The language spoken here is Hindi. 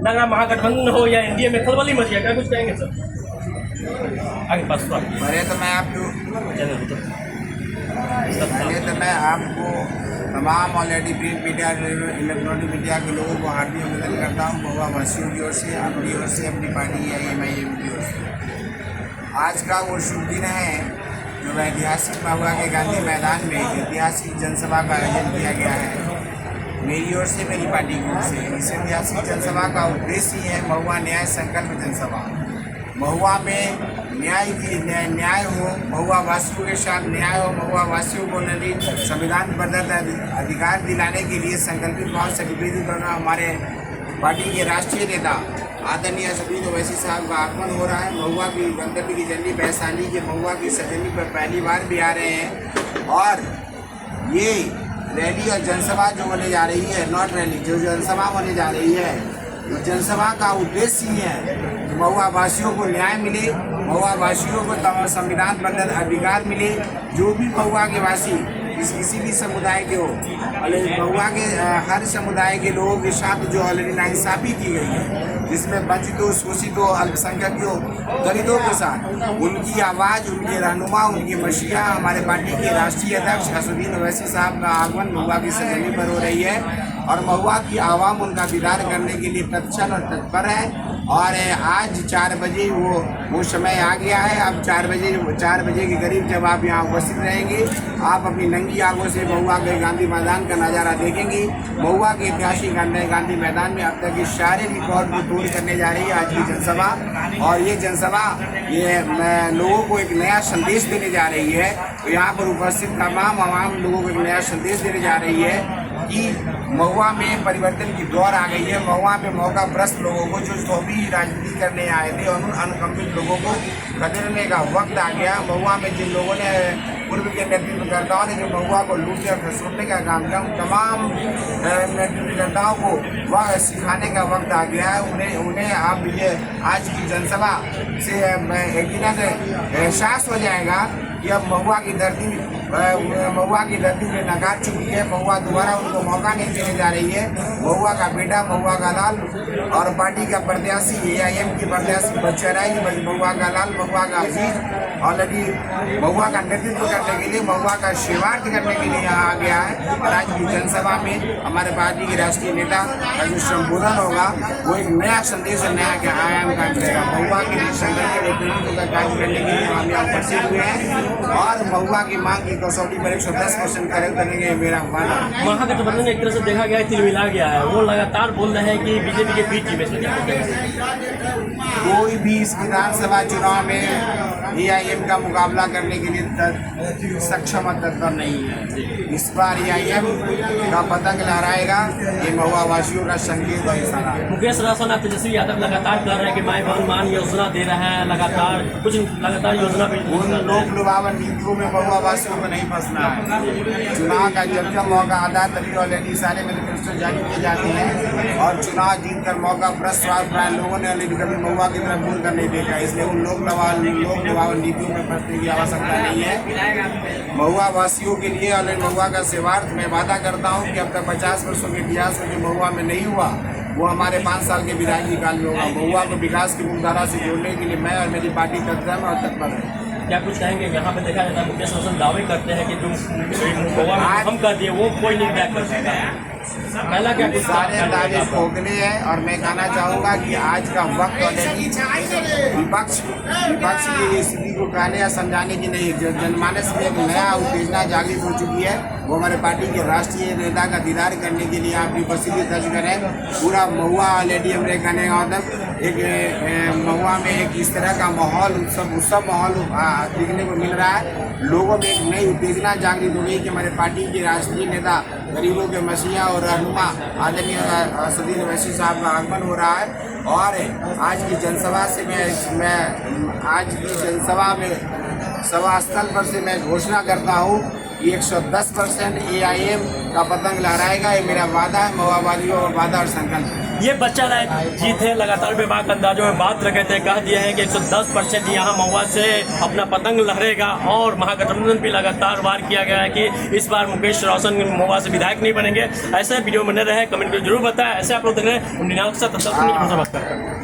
लगा महागठबंधन हो या एनडीए में खलबली मच गया, क्या कुछ कहेंगे सर? आगे पास पहले तो मैं आपको तमाम already print media electronic media के लोगों को हार्दिक अभिनंदन करता हूँ महुआ वासियों की ओर से, अपनी ओर से, अपनी पार्टी AIM की ओर से। आज का वो शुभ दिन है जो ऐतिहासिक महुआ के गांधी मैदान में ऐतिहासिक जनसभा का आयोजन किया गया है मेरी ओर से, मेरी पार्टी की ओर से। इस ऐतिहासिक जनसभा का उद्देश्य ही है महुआ न्याय संकल्प जनसभा। महुआ में न्याय हो, महुआ वासियों के साथ न्याय हो, महुआ वासियों को संविधान प्रदत्त अधिकार दिलाने के लिए संकल्पित भाव से विवेदित करना। हमारे पार्टी के राष्ट्रीय नेता आदरणीय सदीन ओवैसी साहब का आगमन हो रहा है। महुआ की गणतंत्र की जर्नी वैशाली के महुआ की सजनी पर पहली बार भी आ रहे हैं और ये रैली और जनसभा जो होने जा रही है, नॉट रैली, जो जनसभा होने जा रही है, तो जनसभा का उद्देश्य ही है कि महुआ वासियों को न्याय मिले, महुआ वासियों को संविधान प्रदत्त अधिकार मिले। जो भी महुआ के वासी किसी भी समुदाय के हो, महुआ के हर समुदाय के लोगों के साथ जो ऑलरेडी नाइंसाफ़ी की गई है, जिसमें वंचितों, शोषितों, अल्पसंख्यकों, दलितों के साथ उनकी आवाज़, उनके रहनुमा, उनकी मशीहा हमारे पार्टी के राष्ट्रीय अध्यक्ष असदुद्दीन ओवैसी साहब का आगमन महुआ की सरजमी पर हो रही है और महुआ की आवाम उनका दीदार करने के लिए तत्पर और तत्पर है। और आज 4 बजे वो समय आ गया है। अब 4 बजे के करीब जब आप यहाँ उपस्थित रहेंगे, आप अपनी नंगी आंखों से महुआ के गांधी मैदान का नज़ारा देखेंगे। महुआ के ऐतिहासिक गांधी मैदान में अब तक के सारे रिकॉर्ड को तोड़ करने जा रही है आज की जनसभा। और ये जनसभा लोगों को एक नया संदेश देने जा रही है। तो यहाँ पर उपस्थित तमाम आवाम लोगों को एक नया संदेश देने जा रही है कि महुआ में परिवर्तन की दौर आ गई है। महुआ में मौका भ्रष्ट लोगों को, जो भी राजनीति करने आए थे, उन अनुकंपित लोगों को खदेड़ने का वक्त आ गया। महुआ में जिन लोगों ने पूर्व के नेतृत्वकर्ताओं ने जो महुआ को लूटने और खसोटने का काम किया, उन तमाम नेतृत्वकर्ताओं को वह सिखाने का वक्त आ गया है। उन्हें अब ये आज की जनसभा से एक दिन एहसास हो जाएगा कि अब महुआ की धरती में नकार चुकी है। महुआ दोबारा उनको मौका नहीं देने जा रही है। महुआ का बेटा, महुआ का लाल और पार्टी का प्रत्याशी AIM की प्रत्याशी बच्चराई, महुआ का लाल, महुआ का अजीज ऑलरेडी महुआ का नेतृत्व करने के लिए, महुआ का सेवार्थ करने के लिए यहाँ आ गया है। और आज की जनसभा में हमारे पार्टी के राष्ट्रीय नेता का जो संबोधन होगा वो एक नया संदेश और नया आयाम का मिलेगा। महुआ के संगठन के नेतृत्व का कार्य करने के लिए हम यहाँ उपस्थित हुए हैं और महुआ की मांग की कसौटी पर 110% कार्य करेंगे, मेरा वादा। महागठबंधन एक तरह से देखा गया है तिलमिला गया है, वो लगातार बोल रहे हैं कि बीजेपी के बीच में कोई भी इस विधानसभा चुनाव में AIM का मुकाबला करने के लिए सक्षम और तत्पर नहीं है। इस बार AIM का पतंग लहराएगा, ये महुआ वासियों का संकेत और इशारा है। मुकेश रासन और तेजस्वी यादव लगातार कह रहे हैं कि माई बहन मान योजना दे रहे हैं, लगातार योजना उन लोक लुभावन नीतियों में महुआ वासियों को नहीं फंसना है। चुनाव का जब मौका आता है तभी ऑलरेडी सारे मैनिफेस्टो जारी किए जाते हैं और चुनाव जीतकर मौका भ्रष्ट लोगों ने ऑलरेडी कभी महुआ की तरफ मुड़ कर नहीं देखा। इसलिए उन लोक लुभावन नीतियों में फंसने की आवश्यकता नहीं है। महुआ वासियों के लिए ऑलरेडी महुआ का सेवार्थ मैं वादा करता हूँ कि अब तक 50 वर्षों के इतिहास में जो महुआ में नहीं हुआ वो हमारे 5 साल के विधायकी काल में होगा। महुआ को विकास की मुख्यधारा से जोड़ने के लिए मैं और मेरी पार्टी तत्पर और तत्पर है। क्या कुछ कहेंगे? यहाँ पे देखा जाता है मुकेश रोशन दावे करते हैं कि जो हम कर दिए वो कोई नहीं बैक कर सकता है। पहला क्या कुछ सारे दावे खोखले हैं और मैं कहना चाहूँगा कि आज का वक्त ऑलरेडी विपक्ष की स्थिति को कहने या समझाने की नहीं, जो जनमानस में एक नया उत्तेजना जागृत हो चुकी है वो हमारे पार्टी के राष्ट्रीय नेता का दीदार करने के लिए आपकी उपस्थिति दर्ज करें। पूरा महुआ ऑलरेडी हमने कहने का मतलब एक महुआ में एक इस तरह का माहौल, उत्सव माहौल देखने को मिल रहा है। लोगों में एक नई उत्तेजना जागृत हो गई कि हमारे पार्टी के राष्ट्रीय नेता, गरीबों के मसीहा और रहनुमा आदरणीय असदुद्दीन ओवैसी साहब का आगमन हो रहा है। और आज की जनसभा से मैं आज की जनसभा में सभा स्थल पर से मैं घोषणा करता हूँ कि 110% AIM का पतंग लहराएगा। ये मेरा वादा है, महुआ वालियों और वादा और संकल्प है। ये बच्चा लायक जीत है। लगातार विभाग अंदाजों में बात रखे थे, कह दिए हैं कि 110% यहाँ महुआ से अपना पतंग लहरेगा और महागठबंधन भी लगातार वार किया गया है कि इस बार मुकेश रोशन महुआ से विधायक नहीं बनेंगे। ऐसे वीडियो बने रहे, कमेंट करके जरूर बताएं। ऐसे आप लोग देख रहे हैं 99 के साथ।